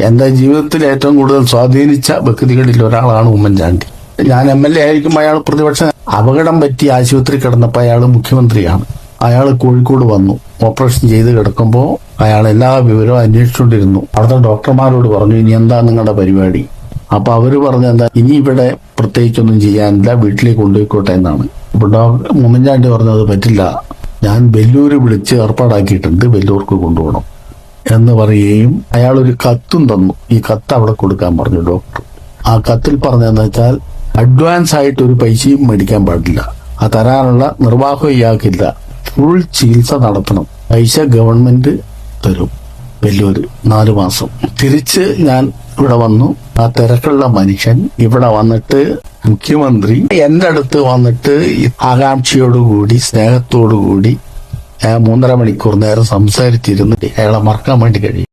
എന്റെ ജീവിതത്തിൽ ഏറ്റവും കൂടുതൽ സ്വാധീനിച്ച വ്യക്തികളിൽ ഒരാളാണ് ഉമ്മൻചാണ്ടി. ഞാൻ MLA ആയിരിക്കുമ്പോൾ അയാൾ പ്രതിപക്ഷ അപകടം പറ്റി ആശുപത്രി കിടന്നപ്പോൾ അയാൾ മുഖ്യമന്ത്രിയാണ്. അയാൾ കോഴിക്കോട് വന്നു. ഓപ്പറേഷൻ ചെയ്ത് കിടക്കുമ്പോൾ അയാൾ എല്ലാ വിവരവും അന്വേഷിച്ചുകൊണ്ടിരുന്നു. അവിടുത്തെ ഡോക്ടർമാരോട് പറഞ്ഞു, ഇനി എന്താ നിങ്ങളുടെ പരിപാടി? അപ്പൊ അവര് പറഞ്ഞ എന്താ, ഇനി ഇവിടെ പ്രത്യേകിച്ചൊന്നും ചെയ്യാനില്ല, വീട്ടിലേക്ക് കൊണ്ടുപോയിക്കോട്ടെ എന്നാണ്. അപ്പൊ ഉമ്മൻചാണ്ടി പറഞ്ഞത് പറ്റില്ല, ഞാൻ വെല്ലൂര് വിളിച്ച് ഏർപ്പാടാക്കിയിട്ടുണ്ട്, വെല്ലൂർക്ക് കൊണ്ടുപോകണം എന്ന് പറയുകയും അയാൾ ഒരു കത്തും തന്നു. ഈ കത്ത് അവിടെ കൊടുക്കാൻ പറഞ്ഞു ഡോക്ടർ. ആ കത്തിൽ പറഞ്ഞതെന്ന് വെച്ചാൽ അഡ്വാൻസ് ആയിട്ട് ഒരു പൈസയും മേടിക്കാൻ പാടില്ല, ആ തരാനുള്ള നിർവാഹം ഇയാൾക്കില്ല, ഫുൾ ചികിത്സ നടത്തണം, പൈസ ഗവൺമെന്റ് തരും. വെല്ലൂര് 4 മാസം. തിരിച്ച് ഞാൻ ഇവിടെ വന്നു. ആ തിരക്കുള്ള മനുഷ്യൻ ഇവിടെ വന്നിട്ട് മുഖ്യമന്ത്രി എന്റെ അടുത്ത് വന്നിട്ട് ആകാംക്ഷയോടുകൂടി സ്നേഹത്തോടുകൂടി 3.5 മണിക്കൂർ നേരം സംസാരിച്ചിരുന്നിട്ട് അയാളെ മറക്കാൻ വേണ്ടി കഴിയും.